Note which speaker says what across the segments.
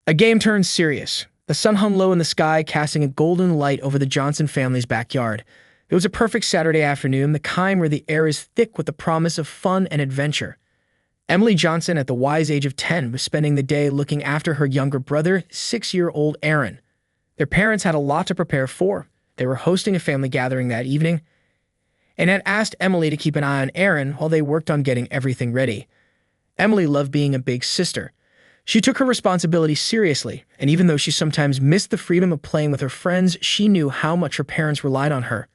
Speaker 1: A game turned serious. The sun hung low in the sky, casting a golden light over the Johnson family's backyard. It was a perfect Saturday afternoon, the kind where the air is thick with the promise of fun and adventure. Emily Johnson, at the wise age of 10, was spending the day looking after her younger brother, 6-year-old Aaron. Their parents had a lot to prepare for. They were hosting a family gathering that evening and had asked Emily to keep an eye on Aaron while they worked on getting everything ready. Emily loved being a big sister. She took her responsibility seriously, and even though she sometimes missed the freedom of playing with her friends, she knew how much her parents relied on her.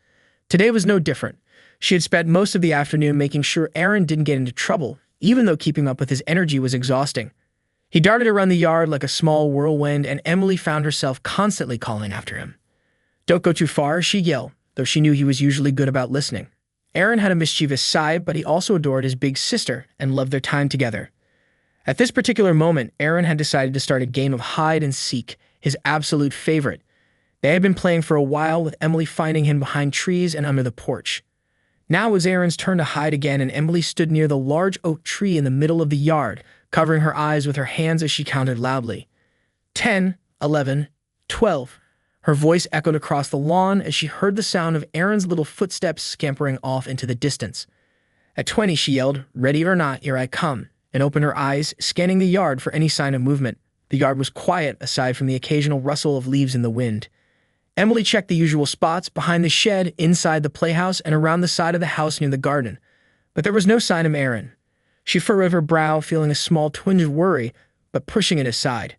Speaker 1: Today was no different. She had spent most of the afternoon making sure Aaron didn't get into trouble, even though keeping up with his energy was exhausting. He darted around the yard like a small whirlwind, and Emily found herself constantly calling after him. "Don't go too far," she yelled, though she knew he was usually good about listening. Aaron had a mischievous side, but he also adored his big sister and loved their time together. At this particular moment, Aaron had decided to start a game of hide and seek, his absolute favorite. They had been playing for a while, with Emily finding him behind trees and under the porch. Now it was Aaron's turn to hide again, and Emily stood near the large oak tree in the middle of the yard, covering her eyes with her hands as she counted loudly. 10, 11, 12. Her voice echoed across the lawn as she heard the sound of Aaron's little footsteps scampering off into the distance. At 20, she yelled, "Ready or not, here I come," and opened her eyes, scanning the yard for any sign of movement. The yard was quiet, aside from the occasional rustle of leaves in the wind. Emily checked the usual spots: behind the shed, inside the playhouse, and around the side of the house near the garden. But there was no sign of Aaron. She furrowed her brow, feeling a small twinge of worry, but pushing it aside.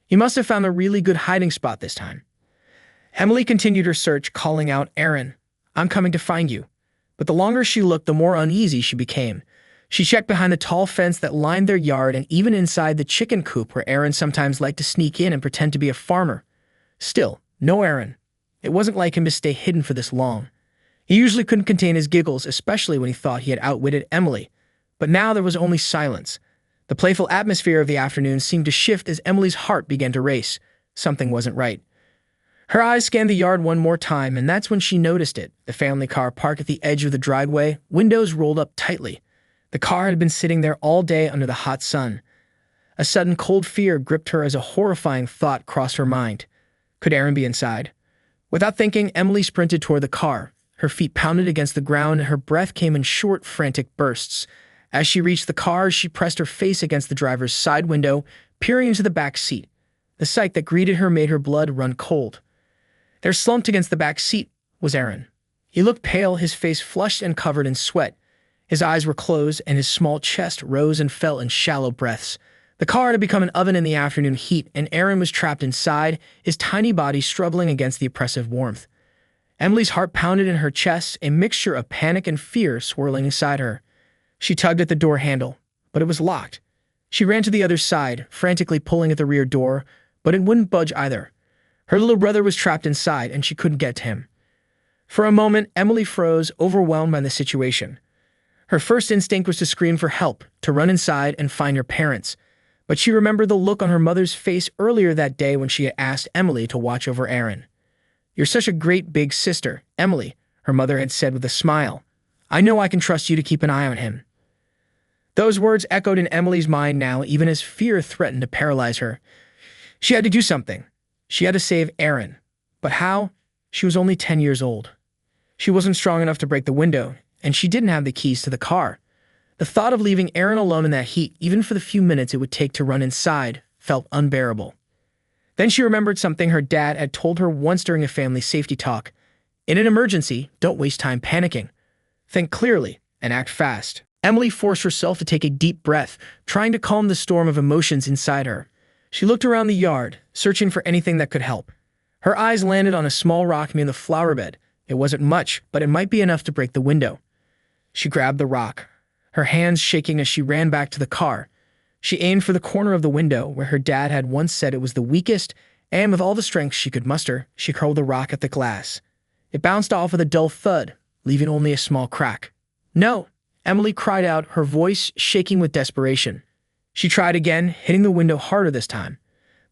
Speaker 1: He must have found a really good hiding spot this time. Emily continued her search, calling out, "Aaron, I'm coming to find you." But the longer she looked, the more uneasy she became. She checked behind the tall fence that lined their yard and even inside the chicken coop where Aaron sometimes liked to sneak in and pretend to be a farmer. Still, no Aaron. It wasn't like him to stay hidden for this long. He usually couldn't contain his giggles, especially when he thought he had outwitted Emily. But now there was only silence. The playful atmosphere of the afternoon seemed to shift as Emily's heart began to race. Something wasn't right. Her eyes scanned the yard one more time, and that's when she noticed it. The family car parked at the edge of the driveway, windows rolled up tightly. The car had been sitting there all day under the hot sun. A sudden cold fear gripped her as a horrifying thought crossed her mind. Could Aaron be inside? Without thinking, Emily sprinted toward the car. Her feet pounded against the ground, and her breath came in short, frantic bursts. As she reached the car, she pressed her face against the driver's side window, peering into the back seat. The sight that greeted her made her blood run cold. There, slumped against the back seat, was Aaron. He looked pale, his face flushed and covered in sweat. His eyes were closed, and his small chest rose and fell in shallow breaths. The car had become an oven in the afternoon heat, and Aaron was trapped inside, his tiny body struggling against the oppressive warmth. Emily's heart pounded in her chest, a mixture of panic and fear swirling inside her. She tugged at the door handle, but it was locked. She ran to the other side, frantically pulling at the rear door, but it wouldn't budge either. Her little brother was trapped inside, and she couldn't get to him. For a moment, Emily froze, overwhelmed by the situation. Her first instinct was to scream for help, to run inside and find her parents. But she remembered the look on her mother's face earlier that day when she had asked Emily to watch over Aaron. "You're such a great big sister, Emily," her mother had said with a smile. "I know I can trust you to keep an eye on him." Those words echoed in Emily's mind now, even as fear threatened to paralyze her. She had to do something. She had to save Aaron. But how? She was only 10 years old. She wasn't strong enough to break the window, and she didn't have the keys to the car. The thought of leaving Aaron alone in that heat, even for the few minutes it would take to run inside, felt unbearable. Then she remembered something her dad had told her once during a family safety talk. In an emergency, don't waste time panicking. Think clearly and act fast. Emily forced herself to take a deep breath, trying to calm the storm of emotions inside her. She looked around the yard, searching for anything that could help. Her eyes landed on a small rock near the flower bed. It wasn't much, but it might be enough to break the window. She grabbed the rock, her hands shaking as she ran back to the car. She aimed for the corner of the window where her dad had once said it was the weakest, and with all the strength she could muster, she hurled the rock at the glass. It bounced off with a dull thud, leaving only a small crack. "No!" Emily cried out, her voice shaking with desperation. She tried again, hitting the window harder this time.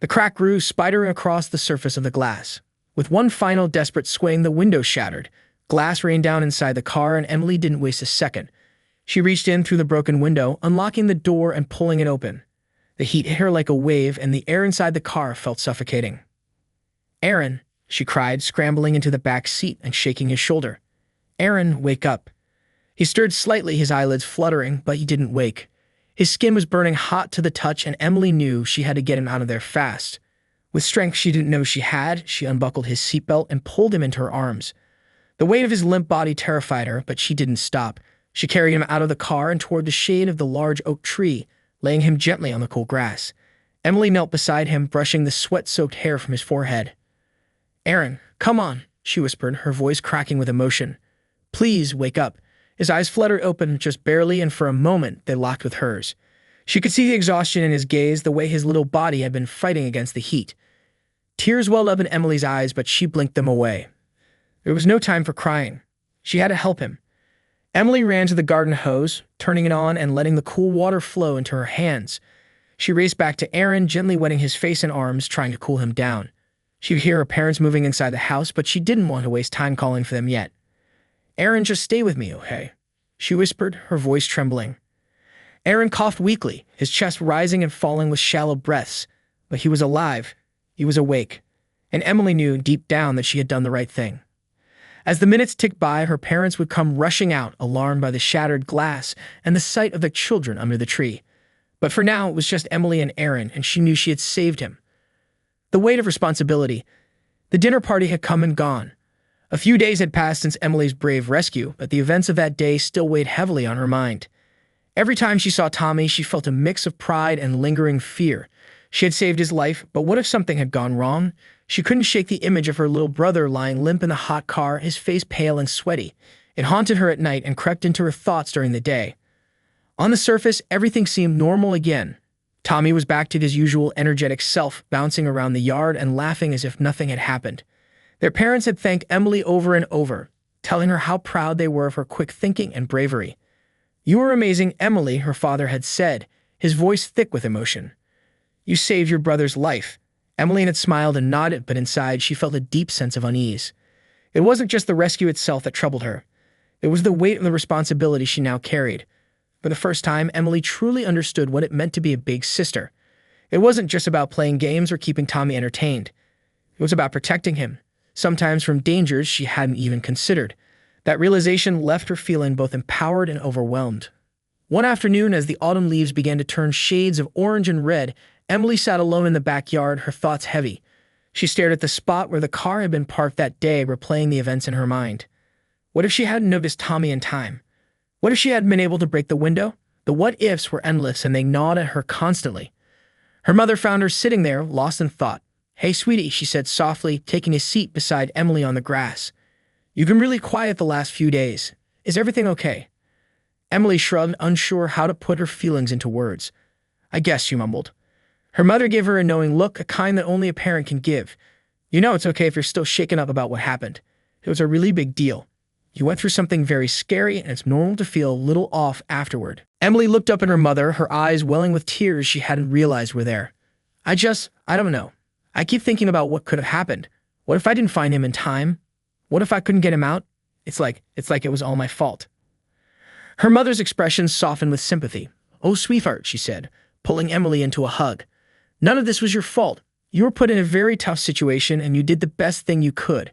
Speaker 1: The crack grew, spidering across the surface of the glass. With one final desperate swing, the window shattered. Glass rained down inside the car, and Emily didn't waste a second. She reached in through the broken window, unlocking the door and pulling it open. The heat hit her like a wave, and the air inside the car felt suffocating. "Aaron," she cried, scrambling into the back seat and shaking his shoulder. "Aaron, wake up." He stirred slightly, his eyelids fluttering, but he didn't wake. His skin was burning hot to the touch, and Emily knew she had to get him out of there fast. With strength she didn't know she had, she unbuckled his seatbelt and pulled him into her arms. The weight of his limp body terrified her, but she didn't stop. She carried him out of the car and toward the shade of the large oak tree, laying him gently on the cool grass. Emily knelt beside him, brushing the sweat-soaked hair from his forehead. "Aaron, come on," she whispered, her voice cracking with emotion. "Please, wake up." His eyes fluttered open just barely, and for a moment they locked with hers. She could see the exhaustion in his gaze, the way his little body had been fighting against the heat. Tears welled up in Emily's eyes, but she blinked them away. There was no time for crying. She had to help him. Emily ran to the garden hose, turning it on and letting the cool water flow into her hands. She raced back to Aaron, gently wetting his face and arms, trying to cool him down. She could hear her parents moving inside the house, but she didn't want to waste time calling for them yet. "Aaron, just stay with me, okay?" she whispered, her voice trembling. Aaron coughed weakly, his chest rising and falling with shallow breaths, but he was alive. He was awake, and Emily knew deep down that she had done the right thing. As the minutes ticked by, her parents would come rushing out, alarmed by the shattered glass and the sight of the children under the tree. But for now, it was just Emily and Aaron, and she knew she had saved him. The weight of responsibility. The dinner party had come and gone. A few days had passed since Emily's brave rescue, but the events of that day still weighed heavily on her mind. Every time she saw Tommy, she felt a mix of pride and lingering fear. She had saved his life, but what if something had gone wrong? She couldn't shake the image of her little brother lying limp in the hot car, his face pale and sweaty. It haunted her at night and crept into her thoughts during the day. On the surface, everything seemed normal again. Tommy was back to his usual energetic self, bouncing around the yard and laughing as if nothing had happened. Their parents had thanked Emily over and over, telling her how proud they were of her quick thinking and bravery. "You are amazing, Emily," her father had said, his voice thick with emotion. "You saved your brother's life." Emily had smiled and nodded, but inside she felt a deep sense of unease. It wasn't just the rescue itself that troubled her. It was the weight of the responsibility she now carried. For the first time, Emily truly understood what it meant to be a big sister. It wasn't just about playing games or keeping Tommy entertained. It was about protecting him, sometimes from dangers she hadn't even considered. That realization left her feeling both empowered and overwhelmed. One afternoon, as the autumn leaves began to turn shades of orange and red, Emily sat alone in the backyard, her thoughts heavy. She stared at the spot where the car had been parked that day, replaying the events in her mind. What if she hadn't noticed Tommy in time? What if she hadn't been able to break the window? The what-ifs were endless, and they gnawed at her constantly. Her mother found her sitting there, lost in thought. "Hey, sweetie," she said softly, taking a seat beside Emily on the grass. "You've been really quiet the last few days. Is everything okay?" Emily shrugged, unsure how to put her feelings into words. "I guess," she mumbled. Her mother gave her a knowing look, a kind that only a parent can give. "You know it's okay if you're still shaken up about what happened. It was a really big deal. You went through something very scary, and it's normal to feel a little off afterward." Emily looked up at her mother, her eyes welling with tears she hadn't realized were there. I don't know. I keep thinking about what could have happened. What if I didn't find him in time? What if I couldn't get him out? It's like it was all my fault." Her mother's expression softened with sympathy. "Oh, sweetheart," she said, pulling Emily into a hug. "None of this was your fault. You were put in a very tough situation, and you did the best thing you could.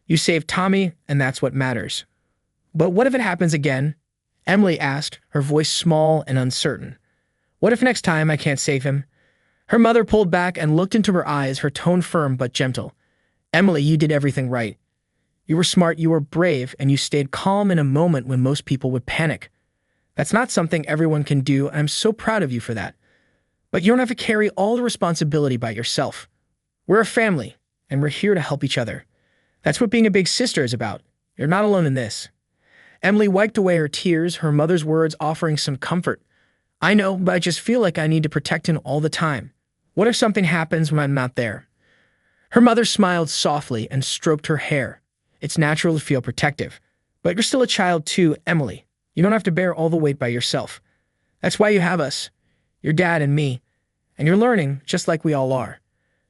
Speaker 1: You saved Tommy, and that's what matters." "But what if it happens again?" Emily asked, her voice small and uncertain. "What if next time I can't save him?" Her mother pulled back and looked into her eyes, her tone firm but gentle. "Emily, you did everything right. You were smart, you were brave, and you stayed calm in a moment when most people would panic. That's not something everyone can do, and I'm so proud of you for that. But you don't have to carry all the responsibility by yourself. We're a family, and we're here to help each other. That's what being a big sister is about. You're not alone in this." Emily wiped away her tears, her mother's words offering some comfort. "I know, but I just feel like I need to protect him all the time. What if something happens when I'm not there?" Her mother smiled softly and stroked her hair. "It's natural to feel protective. But you're still a child too, Emily. You don't have to bear all the weight by yourself. That's why you have us, your dad and me. And you're learning, just like we all are.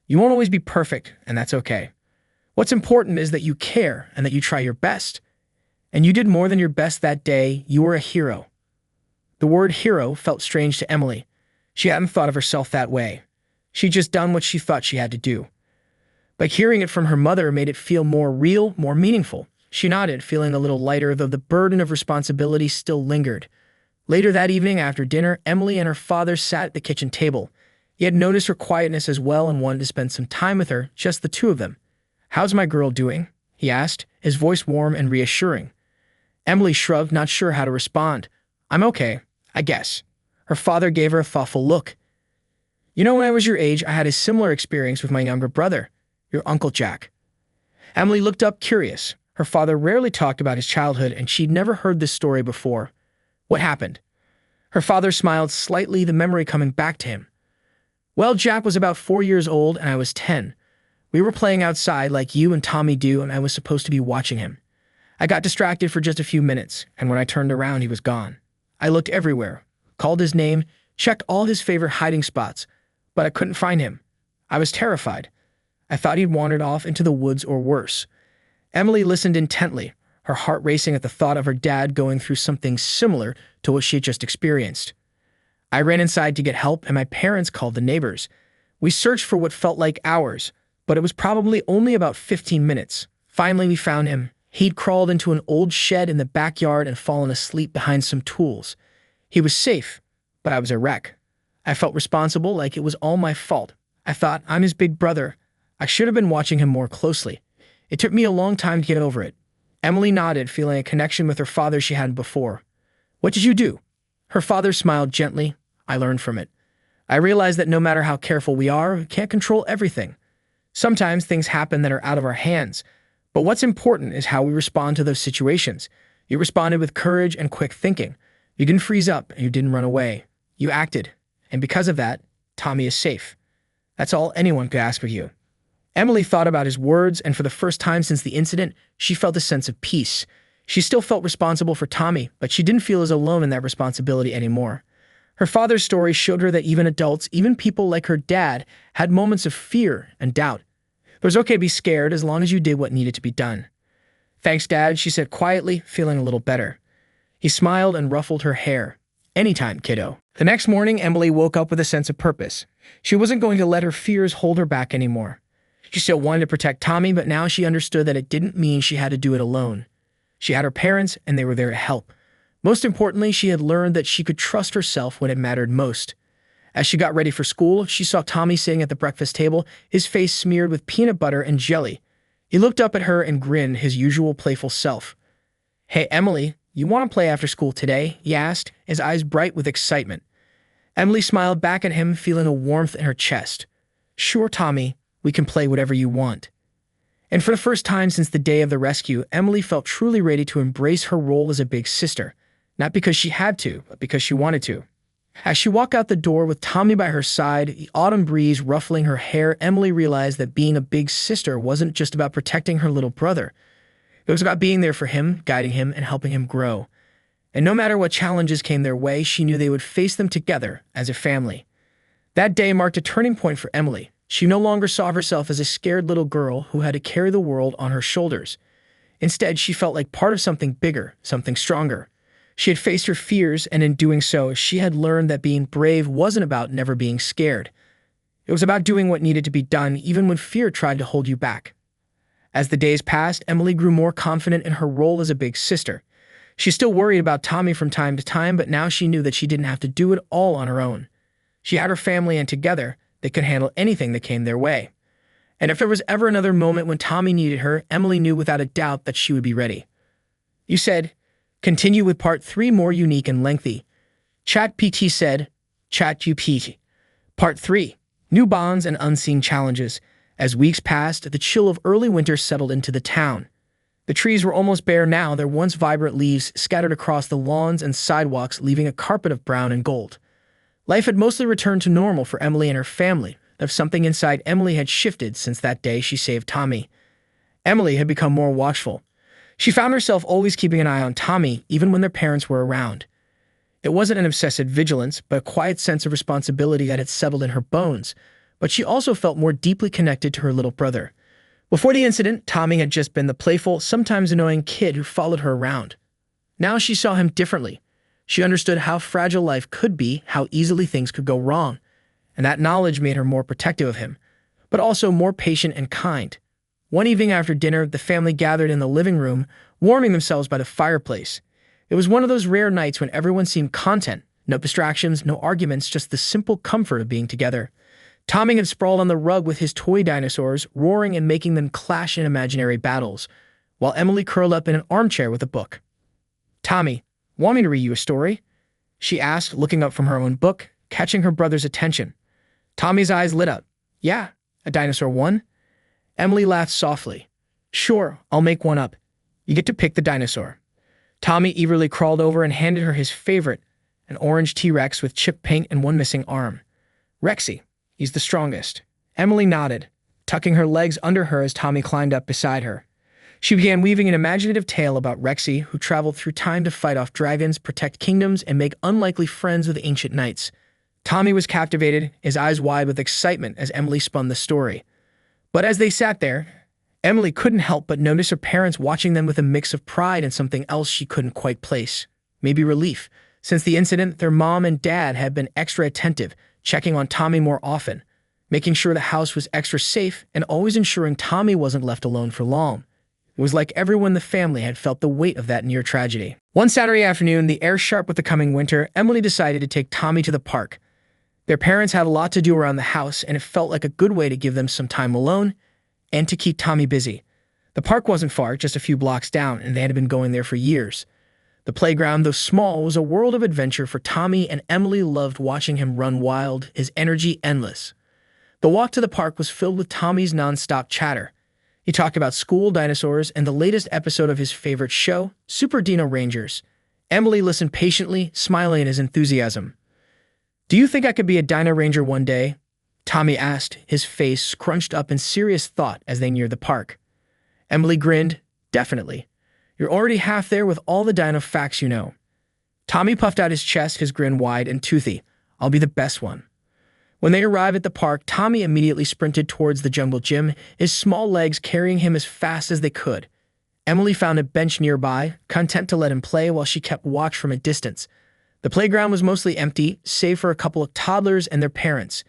Speaker 1: You won't always be perfect, and that's okay. What's important is that you care and that you try your best. And you did more than your best that day. You were a hero." The word hero felt strange to Emily. She hadn't thought of herself that way. She'd just done what she thought she had to do. But hearing it from her mother made it feel more real, more meaningful. She nodded, feeling a little lighter, though the burden of responsibility still lingered. Later that evening, after dinner, Emily and her father sat at the kitchen table. He had noticed her quietness as well and wanted to spend some time with her, just the two of them. "How's my girl doing?" he asked, his voice warm and reassuring. Emily shrugged, not sure how to respond. "I'm okay, I guess." Her father gave her a thoughtful look. "You know, when I was your age, I had a similar experience with my younger brother, your Uncle Jack." Emily looked up, curious. Her father rarely talked about his childhood, and she'd never heard this story before. "What happened?" Her father smiled slightly, the memory coming back to him. "Well, Jack was about 4 years old, and I was 10. We were playing outside like you and Tommy do, and I was supposed to be watching him. I got distracted for just a few minutes, and when I turned around, he was gone. I looked everywhere, called his name, checked all his favorite hiding spots, but I couldn't find him. I was terrified. I thought he'd wandered off into the woods or worse." Emily listened intently, her heart racing at the thought of her dad going through something similar to what she had just experienced. "I ran inside to get help, and my parents called the neighbors. We searched for what felt like hours, but it was probably only about 15 minutes. Finally, we found him. He'd crawled into an old shed in the backyard and fallen asleep behind some tools. He was safe, but I was a wreck. I felt responsible, like it was all my fault. I thought, I'm his big brother. I should have been watching him more closely. It took me a long time to get over it." Emily nodded, feeling a connection with her father she hadn't before. "What did you do?" Her father smiled gently. "I learned from it. I realized that no matter how careful we are, we can't control everything. Sometimes things happen that are out of our hands, but what's important is how we respond to those situations. You responded with courage and quick thinking. You didn't freeze up and you didn't run away. You acted, and because of that, Tommy is safe. That's all anyone could ask of you." Emily thought about his words, and for the first time since the incident, she felt a sense of peace. She still felt responsible for Tommy, but she didn't feel as alone in that responsibility anymore. Her father's story showed her that even adults, even people like her dad, had moments of fear and doubt. It was okay to be scared as long as you did what needed to be done. "Thanks, Dad," she said quietly, feeling a little better. He smiled and ruffled her hair. "Anytime, kiddo." The next morning, Emily woke up with a sense of purpose. She wasn't going to let her fears hold her back anymore. She still wanted to protect Tommy, but now she understood that it didn't mean she had to do it alone. She had her parents, and they were there to help. Most importantly, she had learned that she could trust herself when it mattered most. As she got ready for school, she saw Tommy sitting at the breakfast table, his face smeared with peanut butter and jelly. He looked up at her and grinned, his usual playful self. "Hey, Emily, you want to play after school today?" he asked, his eyes bright with excitement. Emily smiled back at him, feeling a warmth in her chest. "Sure, Tommy. We can play whatever you want." And for the first time since the day of the rescue, Emily felt truly ready to embrace her role as a big sister, not because she had to, but because she wanted to. As she walked out the door with Tommy by her side, the autumn breeze ruffling her hair, Emily realized that being a big sister wasn't just about protecting her little brother. It was about being there for him, guiding him, and helping him grow. And no matter what challenges came their way, she knew they would face them together as a family. That day marked a turning point for Emily. She no longer saw herself as a scared little girl who had to carry the world on her shoulders. Instead, she felt like part of something bigger, something stronger. She had faced her fears, and in doing so, she had learned that being brave wasn't about never being scared. It was about doing what needed to be done, even when fear tried to hold you back. As the days passed, Emily grew more confident in her role as a big sister. She still worried about Tommy from time to time, but now she knew that she didn't have to do it all on her own. She had her family, and together, they could handle anything that came their way. And if there was ever another moment when Tommy needed her, Emily knew without a doubt that she would be ready. "You said, continue with part 3 more unique and lengthy." ChatGPT said, ChatGPT. Part 3, new bonds and unseen challenges. As weeks passed, the chill of early winter settled into the town. The trees were almost bare now, their once vibrant leaves scattered across the lawns and sidewalks, leaving a carpet of brown and gold. Life had mostly returned to normal for Emily and her family, though something inside Emily had shifted since that day she saved Tommy. Emily had become more watchful. She found herself always keeping an eye on Tommy, even when their parents were around. It wasn't an obsessive vigilance, but a quiet sense of responsibility that had settled in her bones, but she also felt more deeply connected to her little brother. Before the incident, Tommy had just been the playful, sometimes annoying kid who followed her around. Now she saw him differently. She understood how fragile life could be, how easily things could go wrong, and that knowledge made her more protective of him, but also more patient and kind. One evening after dinner, the family gathered in the living room, warming themselves by the fireplace. It was one of those rare nights when everyone seemed content. No distractions, no arguments, just the simple comfort of being together. Tommy had sprawled on the rug with his toy dinosaurs, roaring and making them clash in imaginary battles, while Emily curled up in an armchair with a book. "Tommy, want me to read you a story?" she asked, looking up from her own book, catching her brother's attention. Tommy's eyes lit up. "Yeah, a dinosaur one?" Emily laughed softly. "Sure, I'll make one up. You get to pick the dinosaur." Tommy eagerly crawled over and handed her his favorite, an orange T-Rex with chip paint and one missing arm. "Rexy, he's the strongest." Emily nodded, tucking her legs under her as Tommy climbed up beside her. She began weaving an imaginative tale about Rexy, who traveled through time to fight off dragons, protect kingdoms, and make unlikely friends with ancient knights. Tommy was captivated, his eyes wide with excitement as Emily spun the story. But as they sat there, Emily couldn't help but notice her parents watching them with a mix of pride and something else she couldn't quite place. Maybe relief. Since the incident, their mom and dad had been extra attentive, checking on Tommy more often, making sure the house was extra safe, and always ensuring Tommy wasn't left alone for long. It was like everyone in the family had felt the weight of that near tragedy. One Saturday afternoon, the air sharp with the coming winter, Emily decided to take Tommy to the park. Their parents had a lot to do around the house, and it felt like a good way to give them some time alone and to keep Tommy busy. The park wasn't far, just a few blocks down, and they had been going there for years. The playground, though small, was a world of adventure for Tommy, and Emily loved watching him run wild, his energy endless. The walk to the park was filled with Tommy's nonstop chatter. He talked about school, dinosaurs, and the latest episode of his favorite show, Super Dino Rangers. Emily listened patiently, smiling at his enthusiasm. "Do you think I could be a Dino Ranger one day?" Tommy asked, his face scrunched up in serious thought as they neared the park. Emily grinned. "Definitely. You're already half there with all the dino facts you know." Tommy puffed out his chest, his grin wide and toothy. "I'll be the best one." When they arrived at the park, Tommy immediately sprinted towards the jungle gym, his small legs carrying him as fast as they could. Emily found a bench nearby, content to let him play while she kept watch from a distance. The playground was mostly empty, save for a couple of toddlers and their parents.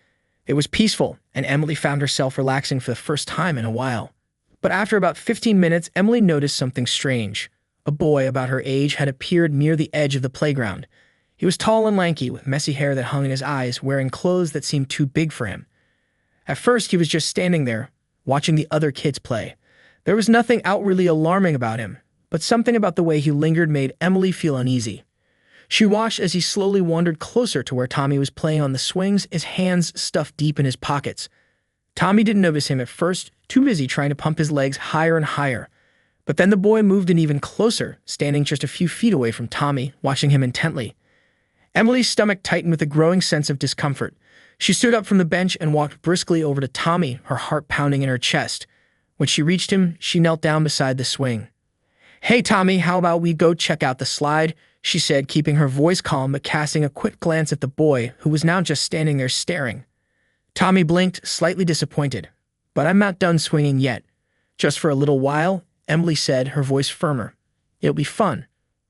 Speaker 1: It was peaceful, and Emily found herself relaxing for the first time in a while. But after about 15 minutes, Emily noticed something strange. A boy about her age had appeared near the edge of the playground. He was tall and lanky, with messy hair that hung in his eyes, wearing clothes that seemed too big for him. At first, he was just standing there, watching the other kids play. There was nothing outwardly alarming about him, but something about the way he lingered made Emily feel uneasy. She watched as he slowly wandered closer to where Tommy was playing on the swings, his hands stuffed deep in his pockets. Tommy didn't notice him at first, too busy trying to pump his legs higher and higher. But then the boy moved in even closer, standing just a few feet away from Tommy, watching him intently. Emily's stomach tightened with a growing sense of discomfort. She stood up from the bench and walked briskly over to Tommy, her heart pounding in her chest. When she reached him, she knelt down beside the swing. "Hey, Tommy, how about we go check out the slide?" she said, keeping her voice calm but casting a quick glance at the boy, who was now just standing there staring. Tommy blinked, slightly disappointed. "But I'm not done swinging yet. Just for a little while," Emily said, her voice firmer. "It'll be fun."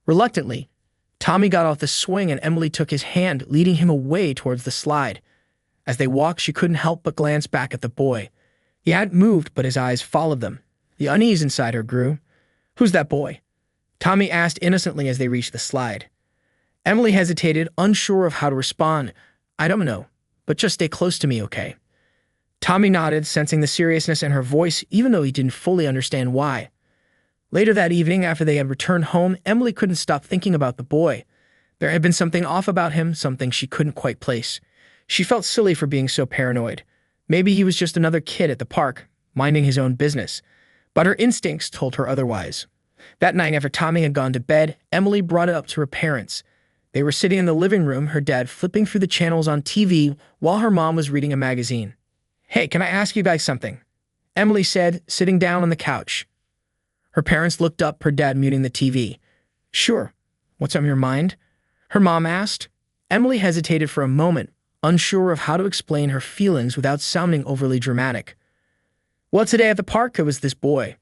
Speaker 1: Reluctantly, Tommy got off the swing and Emily took his hand, leading him away towards the slide. As they walked, she couldn't help but glance back at the boy. He hadn't moved, but his eyes followed them. The unease inside her grew. "Who's that boy?" Tommy asked innocently as they reached the slide. Emily hesitated, unsure of how to respond. "I don't know, but just stay close to me, okay?" Tommy nodded, sensing the seriousness in her voice, even though he didn't fully understand why. Later that evening, after they had returned home, Emily couldn't stop thinking about the boy. There had been something off about him, something she couldn't quite place. She felt silly for being so paranoid. Maybe he was just another kid at the park, minding his own business. But her instincts told her otherwise. That night, after Tommy had gone to bed, Emily brought it up to her parents. They were sitting in the living room, her dad flipping through the channels on TV while her mom was reading a magazine. "Hey, can I ask you guys something?" Emily said, sitting down on the couch. Her parents looked up, her dad muting the TV. "Sure. What's on your mind?" her mom asked. Emily hesitated for a moment, unsure of how to explain her feelings without sounding overly dramatic. "Well, today at the park, it was this boy.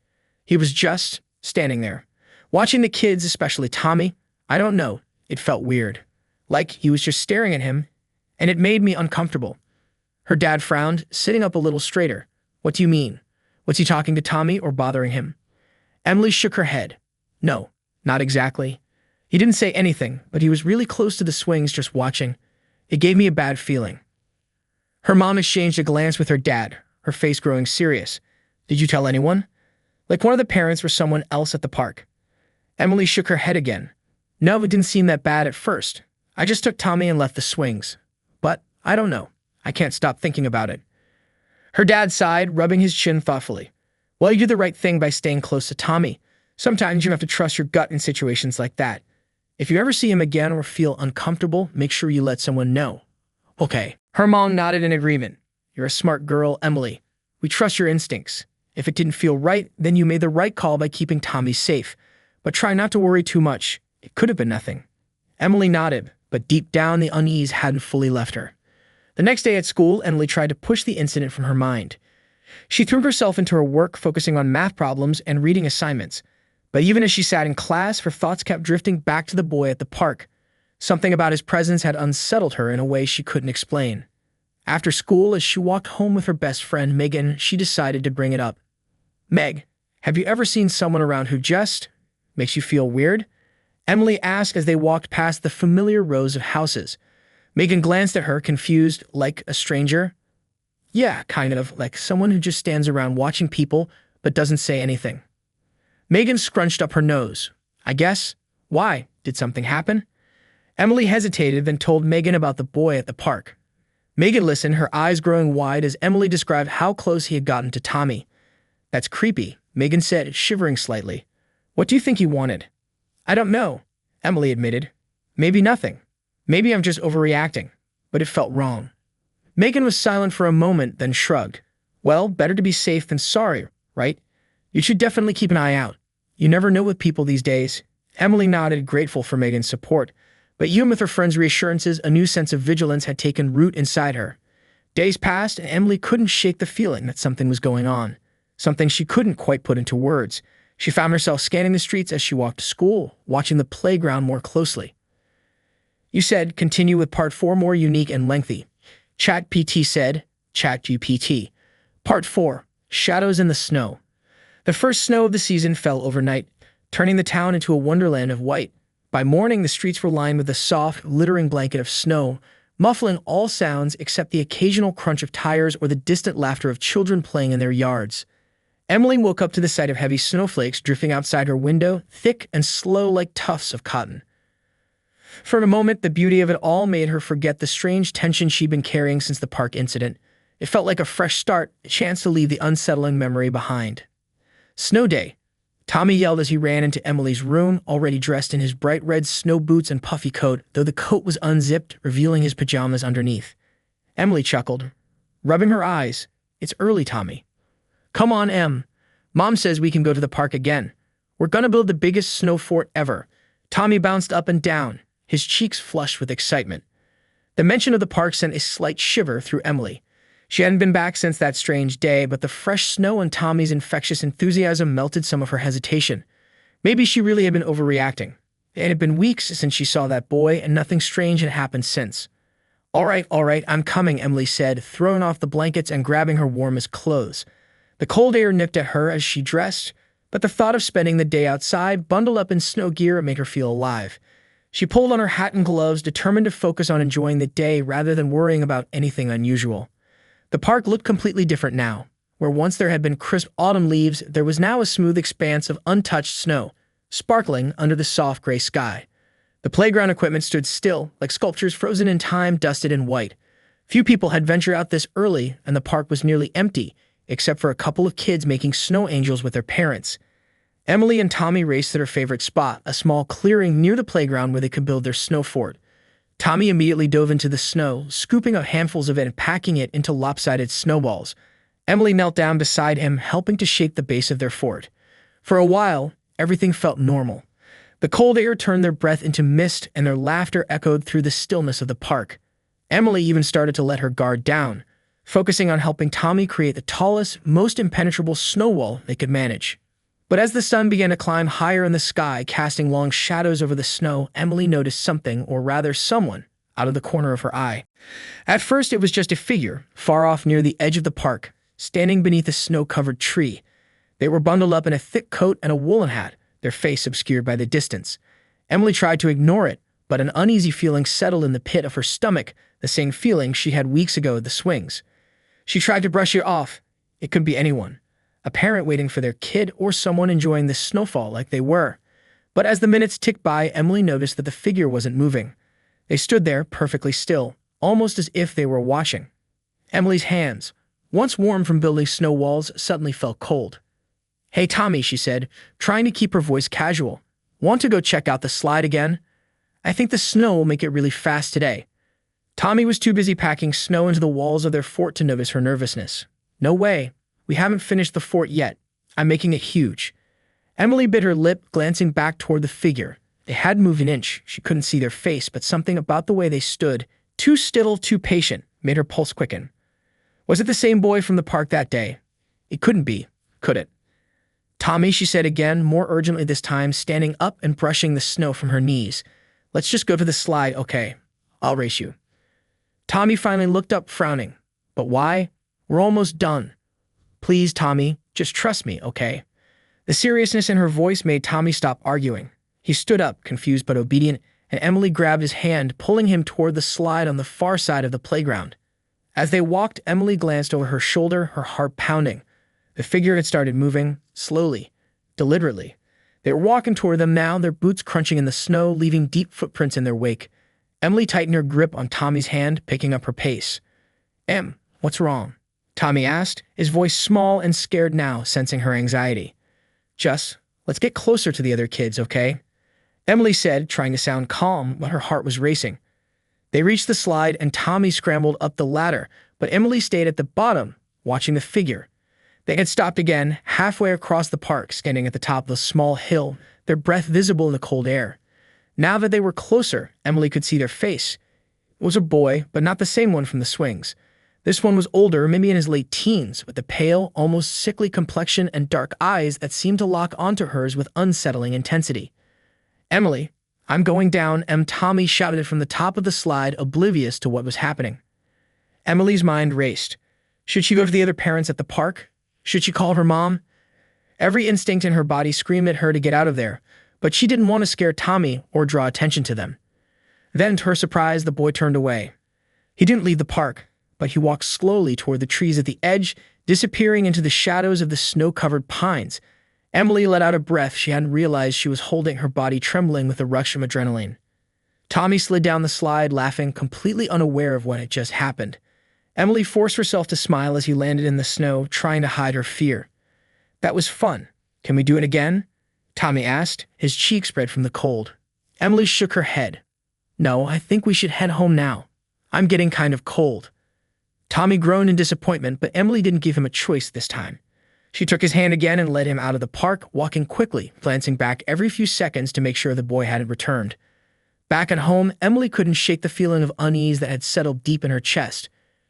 Speaker 1: He was just standing there, watching the kids, especially Tommy. I don't know. It felt weird, like he was just staring at him, and it made me uncomfortable. Her dad frowned, sitting up a little straighter. What do you mean? Was he talking to Tommy or bothering him? Emily shook her head. No, not exactly. He didn't say anything, but he was really close to the swings just watching. It gave me a bad feeling. Her mom exchanged a glance with her dad, her face growing serious. Did you tell anyone? Like one of the parents or someone else at the park. Emily shook her head again. No, it didn't seem that bad at first. I just took Tommy and left the swings. But I don't know. I can't stop thinking about it. Her dad sighed, rubbing his chin thoughtfully. Well, you did the right thing by staying close to Tommy. Sometimes you have to trust your gut in situations like that. If you ever see him again or feel uncomfortable, make sure you let someone know. Okay. Her mom nodded in agreement. You're a smart girl, Emily. We trust your instincts. If it didn't feel right, then you made the right call by keeping Tommy safe. But try not to worry too much. It could have been nothing. Emily nodded, but deep down the unease hadn't fully left her. The next day at school, Emily tried to push the incident from her mind. She threw herself into her work, focusing on math problems and reading assignments. But even as she sat in class, her thoughts kept drifting back to the boy at the park. Something about his presence had unsettled her in a way she couldn't explain. After school, as she walked home with her best friend, Megan, she decided to bring it up. Meg, have you ever seen someone around who just makes you feel weird? Emily asked as they walked past the familiar rows of houses. Megan glanced at her, confused, like a stranger. Yeah, kind of, like someone who just stands around watching people but doesn't say anything. Megan scrunched up her nose. I guess. Why? Did something happen? Emily hesitated, then told Megan about the boy at the park. Megan listened, her eyes growing wide as Emily described how close he had gotten to Tommy. That's creepy, Megan said, shivering slightly. What do you think he wanted? I don't know, Emily admitted. Maybe nothing. Maybe I'm just overreacting. But it felt wrong. Megan was silent for a moment, then shrugged. Well, better to be safe than sorry, right? You should definitely keep an eye out. You never know with people these days. Emily nodded, grateful for Megan's support. But even with her friend's reassurances, a new sense of vigilance had taken root inside her. Days passed, and Emily couldn't shake the feeling that something was going on. Something she couldn't quite put into words. She found herself scanning the streets as she walked to school, watching the playground more closely. You said, continue with part 4 more unique and lengthy. ChatGPT said, ChatGPT. Part 4, Shadows in the Snow. The first snow of the season fell overnight, turning the town into a wonderland of white. By morning, the streets were lined with a soft, glittering blanket of snow, muffling all sounds except the occasional crunch of tires or the distant laughter of children playing in their yards. Emily woke up to the sight of heavy snowflakes drifting outside her window, thick and slow like tufts of cotton. For a moment, the beauty of it all made her forget the strange tension she'd been carrying since the park incident. It felt like a fresh start, a chance to leave the unsettling memory behind. Snow day. Tommy yelled as he ran into Emily's room, already dressed in his bright red snow boots and puffy coat, though the coat was unzipped, revealing his pajamas underneath. Emily chuckled, rubbing her eyes. It's early, Tommy. Come on, Em. Mom says we can go to the park again. We're gonna build the biggest snow fort ever. Tommy bounced up and down, his cheeks flushed with excitement. The mention of the park sent a slight shiver through Emily. She hadn't been back since that strange day, but the fresh snow and Tommy's infectious enthusiasm melted some of her hesitation. Maybe she really had been overreacting. It had been weeks since she saw that boy, and nothing strange had happened since. All right, I'm coming, Emily said, throwing off the blankets and grabbing her warmest clothes. The cold air nipped at her as she dressed, but the thought of spending the day outside, bundled up in snow gear, made her feel alive. She pulled on her hat and gloves, determined to focus on enjoying the day rather than worrying about anything unusual. The park looked completely different now. Where once there had been crisp autumn leaves, there was now a smooth expanse of untouched snow, sparkling under the soft gray sky. The playground equipment stood still, like sculptures frozen in time, dusted in white. Few people had ventured out this early, and the park was nearly empty, except for a couple of kids making snow angels with their parents. Emily and Tommy raced to their favorite spot, a small clearing near the playground where they could build their snow fort. Tommy immediately dove into the snow, scooping up handfuls of it and packing it into lopsided snowballs. Emily knelt down beside him, helping to shape the base of their fort. For a while, everything felt normal. The cold air turned their breath into mist, and their laughter echoed through the stillness of the park. Emily even started to let her guard down, focusing on helping Tommy create the tallest, most impenetrable snow wall they could manage. But as the sun began to climb higher in the sky, casting long shadows over the snow, Emily noticed something, or rather someone, out of the corner of her eye. At first, it was just a figure, far off near the edge of the park, standing beneath a snow-covered tree. They were bundled up in a thick coat and a woolen hat, their face obscured by the distance. Emily tried to ignore it, but an uneasy feeling settled in the pit of her stomach, the same feeling she had weeks ago at the swings. She tried to brush it off. It could be anyone. A parent waiting for their kid or someone enjoying the snowfall like they were. But as the minutes ticked by, Emily noticed that the figure wasn't moving. They stood there perfectly still, almost as if they were watching. Emily's hands, once warm from building snow walls, suddenly felt cold. "Hey, Tommy," she said, trying to keep her voice casual. "Want to go check out the slide again? I think the snow will make it really fast today." Tommy was too busy packing snow into the walls of their fort to notice her nervousness. "No way. We haven't finished the fort yet. I'm making it huge." Emily bit her lip, glancing back toward the figure. They hadn't moved an inch. She couldn't see their face, but something about the way they stood, too still, too patient, made her pulse quicken. Was it the same boy from the park that day? It couldn't be, could it? "Tommy," she said again, more urgently this time, standing up and brushing the snow from her knees. "Let's just go to the slide, okay? I'll race you." Tommy finally looked up, frowning. "But why? We're almost done. Please, Tommy, just trust me, okay?" The seriousness in her voice made Tommy stop arguing. He stood up, confused but obedient, and Emily grabbed his hand, pulling him toward the slide on the far side of the playground. As they walked, Emily glanced over her shoulder, her heart pounding. The figure had started moving, slowly, deliberately. They were walking toward them now, their boots crunching in the snow, leaving deep footprints in their wake. Emily tightened her grip on Tommy's hand, picking up her pace. What's wrong?" Tommy asked, his voice small and scared now, sensing her anxiety. "Just, let's get closer to the other kids, okay?" Emily said, trying to sound calm, but her heart was racing. They reached the slide, and Tommy scrambled up the ladder, but Emily stayed at the bottom, watching the figure. They had stopped again, halfway across the park, standing at the top of a small hill, their breath visible in the cold air. Now that they were closer, Emily could see their face. It was a boy, but not the same one from the swings. This one was older, maybe in his late teens, with a pale, almost sickly complexion and dark eyes that seemed to lock onto hers with unsettling intensity. "Emily, I'm going down," Tommy shouted from the top of the slide, oblivious to what was happening. Emily's mind raced. Should she go to the other parents at the park? Should she call her mom? Every instinct in her body screamed at her to get out of there, but she didn't want to scare Tommy or draw attention to them. Then, to her surprise, the boy turned away. He didn't leave the park, but he walked slowly toward the trees at the edge, disappearing into the shadows of the snow-covered pines. Emily let out a breath. She hadn't realized she was holding her body trembling with a rush of adrenaline. Tommy slid down the slide, laughing, completely unaware of what had just happened. Emily forced herself to smile as he landed in the snow, trying to hide her fear. "That was fun. Can we do it again?" Tommy asked, his cheeks red from the cold. Emily shook her head. "No, I think we should head home now. I'm getting kind of cold." Tommy groaned in disappointment, but Emily didn't give him a choice this time. She took his hand again and led him out of the park, walking quickly, glancing back every few seconds to make sure the boy hadn't returned. Back at home, Emily couldn't shake the feeling of unease that had settled deep in her chest.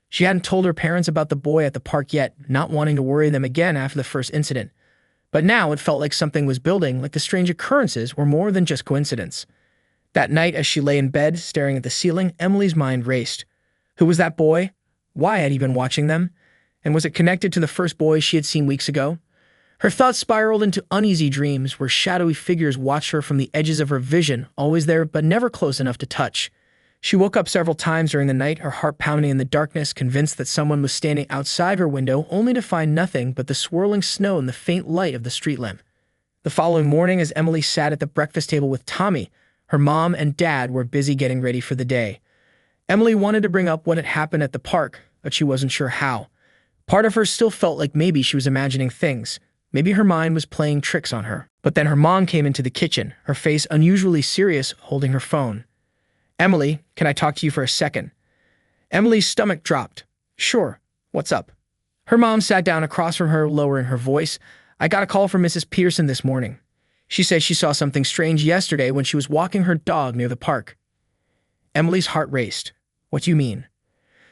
Speaker 1: She hadn't told her parents about the boy at the park yet, not wanting to worry them again after the first incident. But now it felt like something was building, like the strange occurrences were more than just coincidence. That night, as she lay in bed, staring at the ceiling, Emily's mind raced. Who was that boy? Why had he been watching them? And was it connected to the first boy she had seen weeks ago? Her thoughts spiraled into uneasy dreams where shadowy figures watched her from the edges of her vision, always there but never close enough to touch. She woke up several times during the night, her heart pounding in the darkness, convinced that someone was standing outside her window, only to find nothing but the swirling snow and the faint light of the street lamp. The following morning, as Emily sat at the breakfast table with Tommy, her mom and dad were busy getting ready for the day. Emily wanted to bring up what had happened at the park, but she wasn't sure how. Part of her still felt like maybe she was imagining things. Maybe her mind was playing tricks on her. But then her mom came into the kitchen, her face unusually serious, holding her phone. "Emily, can I talk to you for a second?" Emily's stomach dropped. "Sure. What's up?" Her mom sat down across from her, lowering her voice. "I got a call from Mrs. Pearson this morning. She said she saw something strange yesterday when she was walking her dog near the park." Emily's heart raced. "What do you mean?"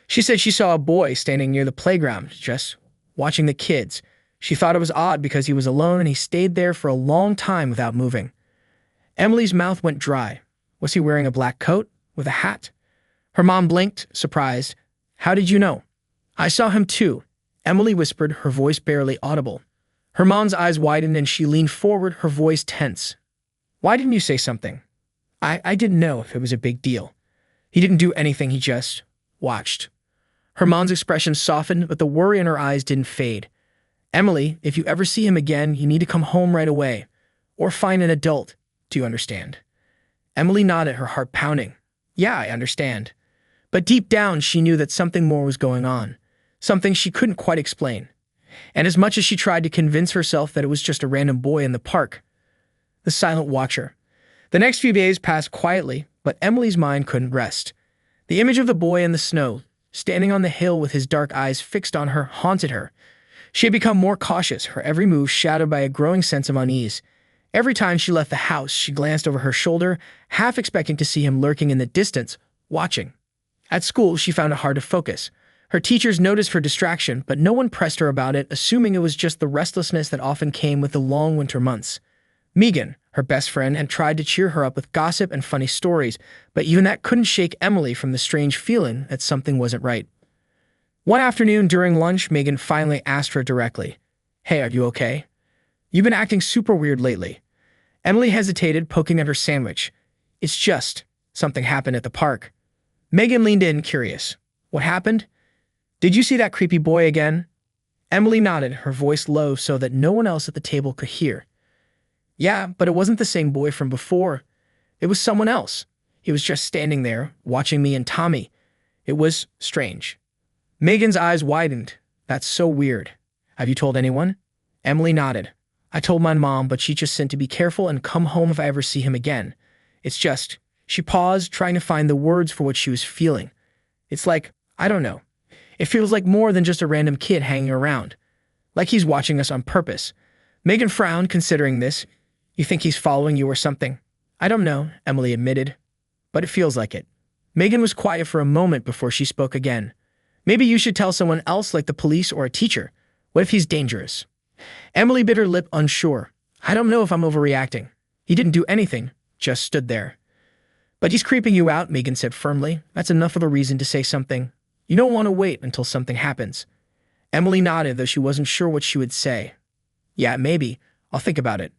Speaker 1: "She said she saw a boy standing near the playground, just watching the kids. She thought it was odd because he was alone and he stayed there for a long time without moving. Emily's mouth went dry. Was he wearing a black coat with a hat? Her mom blinked, surprised. How did you know? I saw him too, Emily whispered, her voice barely audible. Her mom's eyes widened and she leaned forward, her voice tense. Why didn't you say something? I didn't know if it was a big deal. He didn't do anything, he just watched. Her mom's expression softened, but the worry in her eyes didn't fade. Emily, if you ever see him again, you need to come home right away. Or find an adult. Do you understand? Emily nodded, her heart pounding. Yeah, I understand. But deep down, she knew that something more was going on. Something she couldn't quite explain. And as much as she tried to convince herself that it was just a random boy in the park, the silent watcher. The next few days passed quietly, but Emily's mind couldn't rest. The image of the boy in the snow, standing on the hill with his dark eyes fixed on her, haunted her. She had become more cautious, her every move shadowed by a growing sense of unease. Every time she left the house, she glanced over her shoulder, half expecting to see him lurking in the distance, watching. At school, she found it hard to focus. Her teachers noticed her distraction, but no one pressed her about it, assuming it was just the restlessness that often came with the long winter months. Megan, her best friend, had tried to cheer her up with gossip and funny stories, but even that couldn't shake Emily from the strange feeling that something wasn't right. One afternoon during lunch, Megan finally asked her directly, Hey, are you okay? You've been acting super weird lately. Emily hesitated, poking at her sandwich. It's just, something happened at the park. Megan leaned in, curious. What happened? Did you see that creepy boy again? Emily nodded, her voice low so that no one else at the table could hear. Yeah, but it wasn't the same boy from before. It was someone else. He was just standing there, watching me and Tommy. It was strange. Megan's eyes widened. That's so weird. Have you told anyone? Emily nodded. I told my mom, but she just said to be careful and come home if I ever see him again. It's just, she paused, trying to find the words for what she was feeling. It's like, I don't know. It feels like more than just a random kid hanging around. Like he's watching us on purpose. Megan frowned, considering this. You think he's following you or something? I don't know, Emily admitted. But it feels like it. Megan was quiet for a moment before she spoke again. Maybe you should tell someone else, like the police or a teacher. What if he's dangerous? Emily bit her lip, unsure. I don't know if I'm overreacting. He didn't do anything, just stood there. But he's creeping you out, Megan said firmly. That's enough of a reason to say something. You don't want to wait until something happens. Emily nodded, though she wasn't sure what she would say. Yeah, maybe. I'll think about it.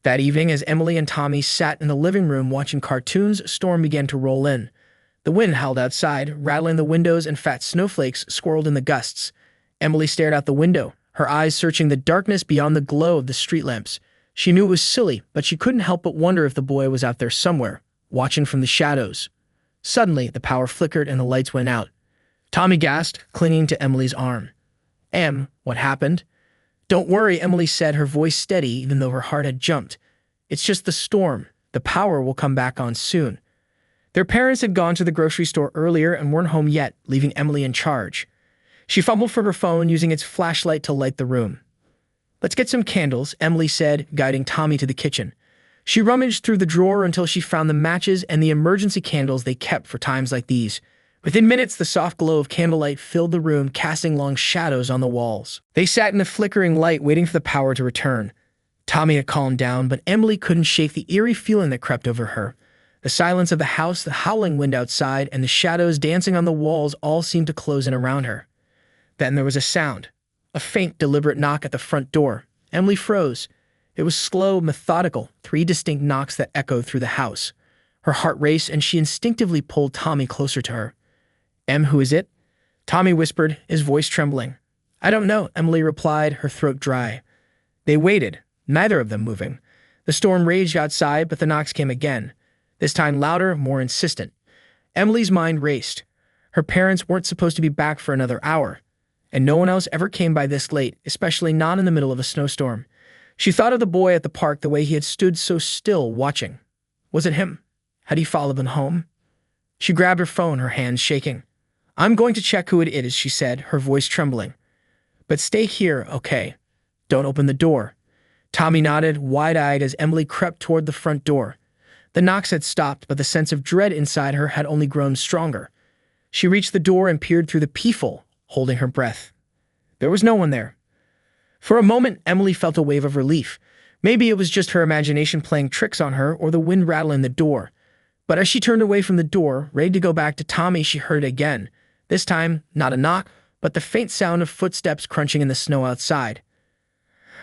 Speaker 1: That evening, as Emily and Tommy sat in the living room watching cartoons, a storm began to roll in. The wind howled outside, rattling the windows, and fat snowflakes swirled in the gusts. Emily stared out the window, her eyes searching the darkness beyond the glow of the street lamps. She knew it was silly, but she couldn't help but wonder if the boy was out there somewhere, watching from the shadows. Suddenly, the power flickered and the lights went out. Tommy gasped, clinging to Emily's arm. Em, what happened? Don't worry, Emily said, her voice steady even though her heart had jumped. It's just the storm. The power will come back on soon. Their parents had gone to the grocery store earlier and weren't home yet, leaving Emily in charge. She fumbled for her phone, using its flashlight to light the room. Let's get some candles, Emily said, guiding Tommy to the kitchen. She rummaged through the drawer until she found the matches and the emergency candles they kept for times like these. Within minutes, the soft glow of candlelight filled the room, casting long shadows on the walls. They sat in the flickering light, waiting for the power to return. Tommy had calmed down, but Emily couldn't shake the eerie feeling that crept over her. The silence of the house, the howling wind outside, and the shadows dancing on the walls all seemed to close in around her. Then there was a sound. A faint, deliberate knock at the front door. Emily froze. It was slow, methodical, 3 distinct knocks that echoed through the house. Her heart raced, and she instinctively pulled Tommy closer to her. Em, who is it? Tommy whispered, his voice trembling. I don't know, Emily replied, her throat dry. They waited, neither of them moving. The storm raged outside, but the knocks came again. This time louder, more insistent. Emily's mind raced. Her parents weren't supposed to be back for another hour, and no one else ever came by this late, especially not in the middle of a snowstorm. She thought of the boy at the park, the way he had stood so still, watching. Was it him? Had he followed them home? She grabbed her phone, her hands shaking. I'm going to check who it is, she said, her voice trembling. But stay here, okay? Don't open the door. Tommy nodded, wide-eyed, as Emily crept toward the front door. The knocks had stopped, but the sense of dread inside her had only grown stronger. She reached the door and peered through the peephole, holding her breath. There was no one there. For a moment, Emily felt a wave of relief. Maybe it was just her imagination playing tricks on her or the wind rattling the door. But as she turned away from the door, ready to go back to Tommy, she heard it again. This time, not a knock, but the faint sound of footsteps crunching in the snow outside.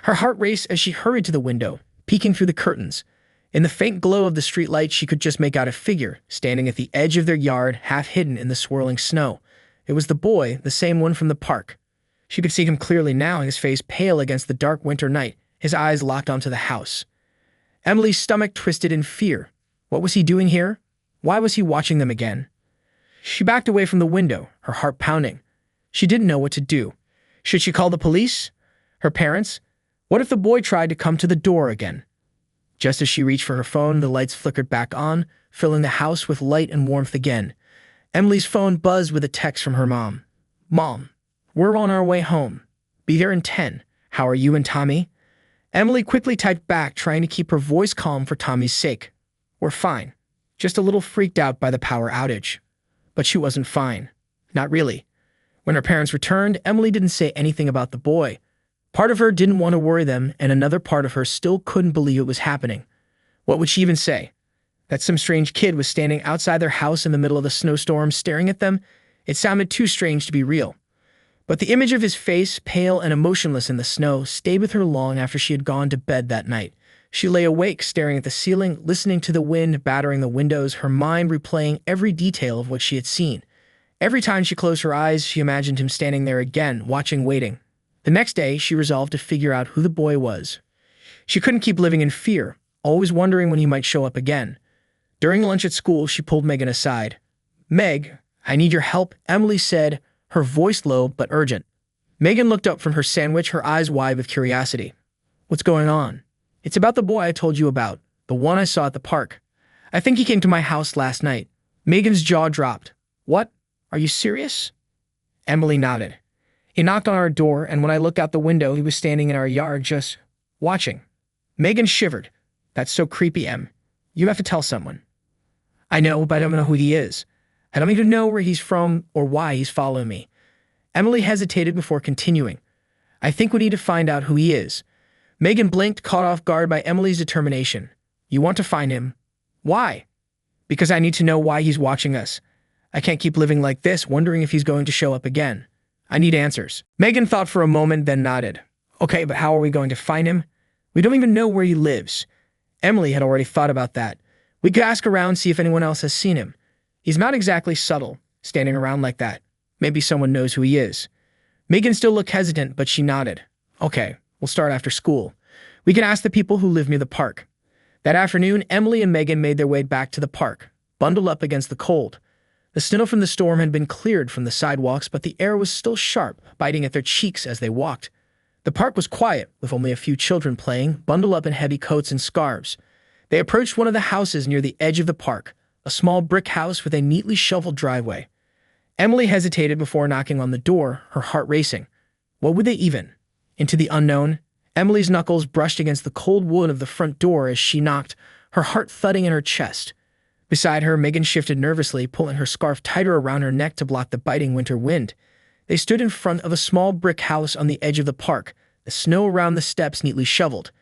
Speaker 1: Her heart raced as she hurried to the window, peeking through the curtains. In the faint glow of the streetlight, she could just make out a figure, standing at the edge of their yard, half hidden in the swirling snow. It was the boy, the same one from the park. She could see him clearly now, his face pale against the dark winter night, his eyes locked onto the house. Emily's stomach twisted in fear. What was he doing here? Why was he watching them again? She backed away from the window, her heart pounding. She didn't know what to do. Should she call the police? Her parents? What if the boy tried to come to the door again? Just as she reached for her phone, the lights flickered back on, filling the house with light and warmth again. Emily's phone buzzed with a text from her mom. "Mom, we're on our way home. Be there in 10. How are you and Tommy?" Emily quickly typed back, trying to keep her voice calm for Tommy's sake. "We're fine. Just a little freaked out by the power outage." But she wasn't fine. Not really. When her parents returned, Emily didn't say anything about the boy. Part of her didn't want to worry them, and another part of her still couldn't believe it was happening. What would she even say? That some strange kid was standing outside their house in the middle of the snowstorm staring at them? It sounded too strange to be real. But the image of his face, pale and emotionless in the snow, stayed with her long after she had gone to bed that night. She lay awake, staring at the ceiling, listening to the wind battering the windows, her mind replaying every detail of what she had seen. Every time she closed her eyes, she imagined him standing there again, watching, waiting. The next day, she resolved to figure out who the boy was. She couldn't keep living in fear, always wondering when he might show up again. During lunch at school, she pulled Megan aside. "Meg, I need your help," Emily said, her voice low but urgent. Megan looked up from her sandwich, her eyes wide with curiosity. "What's going on?" "It's about the boy I told you about, the one I saw at the park. I think he came to my house last night." Megan's jaw dropped. "What? Are you serious?" Emily nodded. "He knocked on our door, and when I looked out the window, he was standing in our yard just watching." Megan shivered. "That's so creepy, Em. You have to tell someone." "I know, but I don't know who he is. I don't even know where he's from or why he's following me." Emily hesitated before continuing. "I think we need to find out who he is." Megan blinked, caught off guard by Emily's determination. "You want to find him? Why?" "Because I need to know why he's watching us. I can't keep living like this, wondering if he's going to show up again. I need answers." Megan thought for a moment, then nodded. "Okay, but how are we going to find him? We don't even know where he lives." Emily had already thought about that. "We could ask around, see if anyone else has seen him. He's not exactly subtle, standing around like that. Maybe someone knows who he is." Megan still looked hesitant, but she nodded. "Okay, we'll start after school. We can ask the people who live near the park." That afternoon, Emily and Megan made their way back to the park, bundled up against the cold. The snow from the storm had been cleared from the sidewalks, but the air was still sharp, biting at their cheeks as they walked. The park was quiet, with only a few children playing, bundled up in heavy coats and scarves. They approached one of the houses near the edge of the park, a small brick house with a neatly shoveled driveway. Emily hesitated before knocking on the door, her heart racing. What would they even? Into the unknown? Emily's knuckles brushed against the cold wood of the front door as she knocked, her heart thudding in her chest. Beside her, Megan shifted nervously, pulling her scarf tighter around her neck to block the biting winter wind. They stood in front of a small brick house on the edge of the park, the snow around the steps neatly shoveled.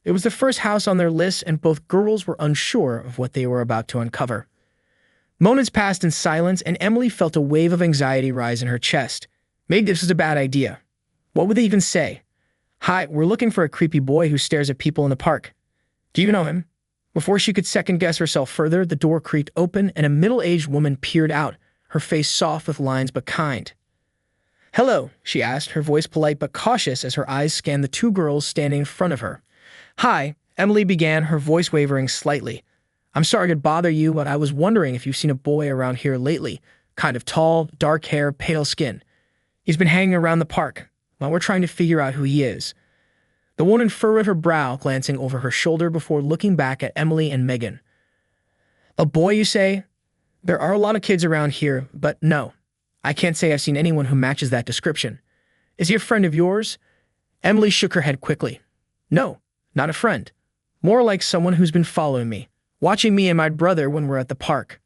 Speaker 1: It was the first house on their list, and both girls were unsure of what they were about to uncover. Moments passed in silence, and Emily felt a wave of anxiety rise in her chest. Maybe this was a bad idea. What would they even say? "Hi, we're looking for a creepy boy who stares at people in the park. Do you know him?" Before she could second-guess herself further, the door creaked open, and a middle-aged woman peered out, her face soft with lines but kind. "Hello," she asked, her voice polite but cautious as her eyes scanned the two girls standing in front of her. "Hi," Emily began, her voice wavering slightly. "I'm sorry to bother you, but I was wondering if you've seen a boy around here lately. Kind of tall, dark hair, pale skin. He's been hanging around the park. Well, we're trying to figure out who he is." The woman furrowed her brow, glancing over her shoulder before looking back at Emily and Megan. "A boy, you say? There are a lot of kids around here, but no. I can't say I've seen anyone who matches that description. Is he a friend of yours?" Emily shook her head quickly. "No, not a friend. More like someone who's been following me, watching me and my brother when we're at the park."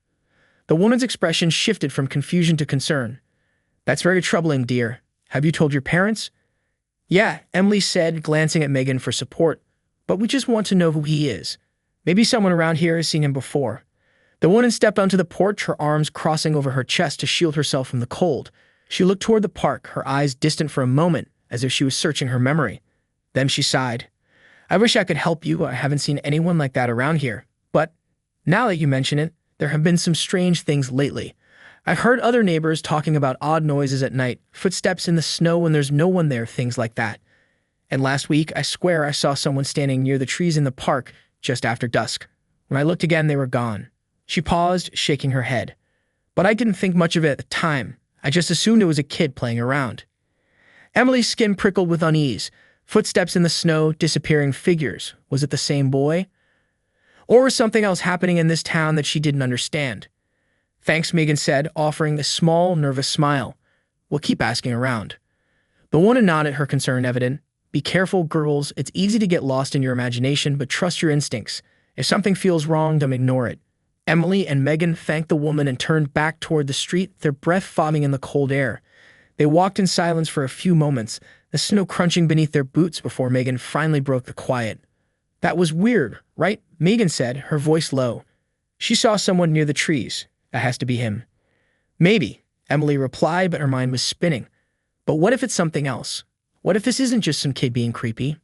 Speaker 1: The woman's expression shifted from confusion to concern. "That's very troubling, dear. Have you told your parents?" Yeah, Emily said, glancing at Megan for support. But we just want to know who he is. Maybe someone around here has seen him before. The woman stepped onto the porch, her arms crossing over her chest to shield herself from the cold. She looked toward the park, her eyes distant for a moment, as if she was searching her memory. Then she sighed. I wish I could help you. I haven't seen anyone like that around here. But now that you mention it, there have been some strange things lately. I've heard other neighbors talking about odd noises at night, footsteps in the snow when there's no one there, things like that. And last week, I swear I saw someone standing near the trees in the park just after dusk. When I looked again, they were gone. She paused, shaking her head. But I didn't think much of it at the time. I just assumed it was a kid playing around. Emily's skin prickled with unease. Footsteps in the snow, disappearing figures. Was it the same boy? Or was something else happening in this town that she didn't understand? Thanks, Megan said, offering a small, nervous smile. We'll keep asking around. The woman nodded, her concern evident. Be careful, girls. It's easy to get lost in your imagination, but trust your instincts. If something feels wrong, don't ignore it. Emily and Megan thanked the woman and turned back toward the street, their breath foaming in the cold air. They walked in silence for a few moments, the snow crunching beneath their boots before Megan finally broke the quiet. That was weird, right? Megan said, her voice low. She saw someone near the trees. That has to be him. Maybe, Emily replied, but her mind was spinning. But what if it's something else? What if this isn't just some kid being creepy?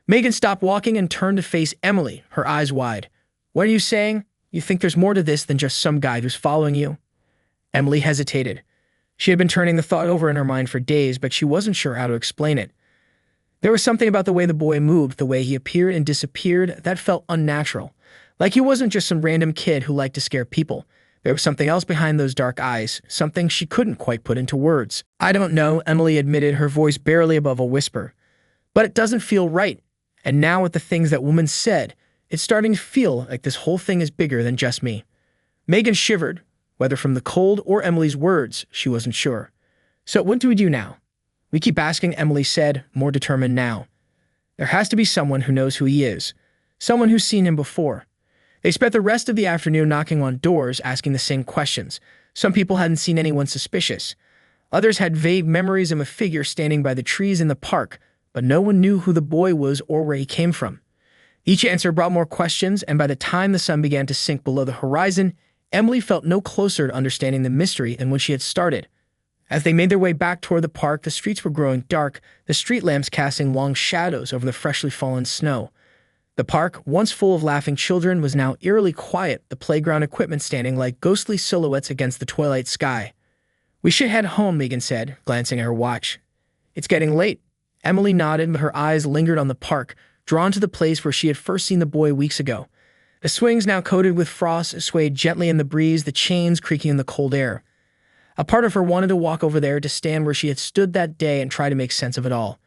Speaker 1: Megan stopped walking and turned to face Emily, her eyes wide. What are you saying? You think there's more to this than just some guy who's following you? Emily hesitated. She had been turning the thought over in her mind for days, but she wasn't sure how to explain it. There was something about the way the boy moved, the way he appeared and disappeared, that felt unnatural. Like he wasn't just some random kid who liked to scare people. There was something else behind those dark eyes, something she couldn't quite put into words. I don't know, Emily admitted, her voice barely above a whisper. But it doesn't feel right. And now with the things that woman said, it's starting to feel like this whole thing is bigger than just me. Megan shivered. Whether from the cold or Emily's words, she wasn't sure. So what do we do now? We keep asking, Emily said, more determined now. There has to be someone who knows who he is. Someone who's seen him before. They spent the rest of the afternoon knocking on doors, asking the same questions. Some people hadn't seen anyone suspicious. Others had vague memories of a figure standing by the trees in the park, but no one knew who the boy was or where he came from. Each answer brought more questions, and by the time the sun began to sink below the horizon, Emily felt no closer to understanding the mystery than when she had started. As they made their way back toward the park, the streets were growing dark, the street lamps casting long shadows over the freshly fallen snow. The park, once full of laughing children, was now eerily quiet, the playground equipment standing like ghostly silhouettes against the twilight sky. We should head home, Megan said, glancing at her watch. It's getting late. Emily nodded, but her eyes lingered on the park, drawn to the place where she had first seen the boy weeks ago. The swings, now coated with frost, swayed gently in the breeze, the chains creaking in the cold air. A part of her wanted to walk over there, to stand where she had stood that day and try to make sense of it all.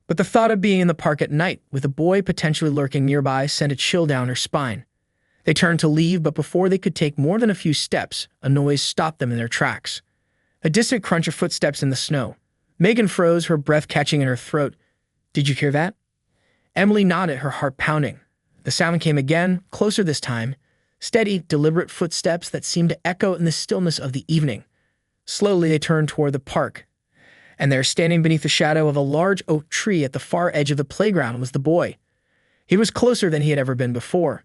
Speaker 1: But the thought of being in the park at night, with a boy potentially lurking nearby, sent a chill down her spine. They turned to leave, but before they could take more than a few steps, a noise stopped them in their tracks. A distant crunch of footsteps in the snow. Megan froze, her breath catching in her throat. Did you hear that? Emily nodded, her heart pounding. The sound came again, closer this time. Steady, deliberate footsteps that seemed to echo in the stillness of the evening. Slowly they turned toward the park. And there, standing beneath the shadow of a large oak tree at the far edge of the playground, was the boy. He was closer than he had ever been before.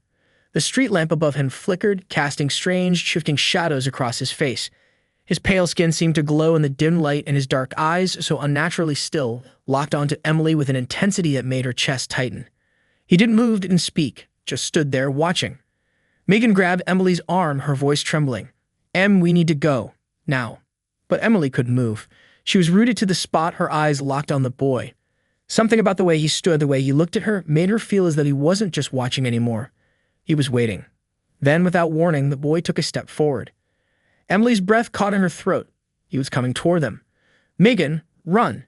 Speaker 1: The street lamp above him flickered, casting strange, shifting shadows across his face. His pale skin seemed to glow in the dim light, and his dark eyes, so unnaturally still, locked onto Emily with an intensity that made her chest tighten. He didn't move, didn't speak, just stood there, watching. Megan grabbed Emily's arm, her voice trembling. Em, we need to go. Now. But Emily couldn't move. She was rooted to the spot, her eyes locked on the boy. Something about the way he stood, the way he looked at her, made her feel as though he wasn't just watching anymore. He was waiting. Then, without warning, the boy took a step forward. Emily's breath caught in her throat. He was coming toward them. Megan, run.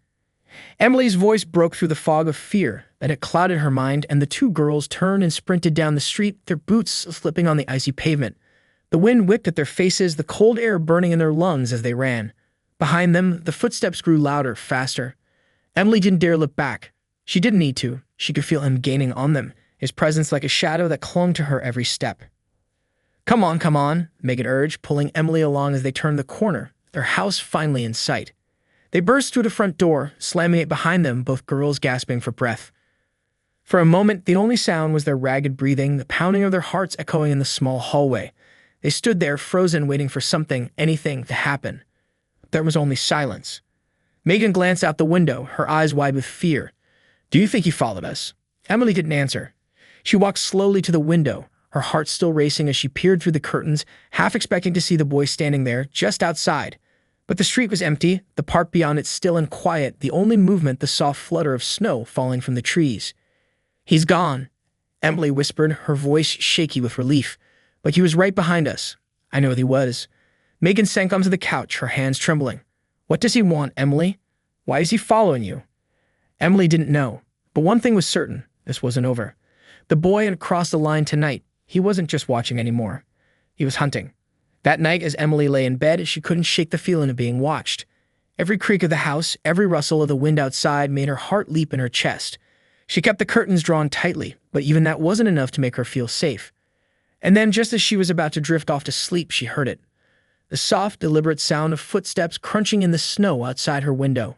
Speaker 1: Emily's voice broke through the fog of fear that had clouded her mind, and the two girls turned and sprinted down the street, their boots slipping on the icy pavement. The wind whipped at their faces, the cold air burning in their lungs as they ran. Behind them, the footsteps grew louder, faster. Emily didn't dare look back. She didn't need to. She could feel him gaining on them, his presence like a shadow that clung to her every step. Come on, Megan urged, pulling Emily along as they turned the corner, their house finally in sight. They burst through the front door, slamming it behind them, both girls gasping for breath. For a moment, the only sound was their ragged breathing, the pounding of their hearts echoing in the small hallway. They stood there, frozen, waiting for something, anything, to happen. There was only silence. Megan glanced out the window, her eyes wide with fear. "Do you think he followed us?" Emily didn't answer. She walked slowly to the window, her heart still racing as she peered through the curtains, half expecting to see the boy standing there, just outside. But the street was empty, the park beyond it still and quiet, the only movement the soft flutter of snow falling from the trees. "He's gone," Emily whispered, her voice shaky with relief. "But he was right behind us." "I know he was." Megan sank onto the couch, her hands trembling. "What does he want, Emily? Why is he following you?" Emily didn't know, but one thing was certain, this wasn't over. The boy had crossed the line tonight. He wasn't just watching anymore. He was hunting. That night, as Emily lay in bed, she couldn't shake the feeling of being watched. Every creak of the house, every rustle of the wind outside made her heart leap in her chest. She kept the curtains drawn tightly, but even that wasn't enough to make her feel safe. And then, just as she was about to drift off to sleep, she heard it. The soft, deliberate sound of footsteps crunching in the snow outside her window.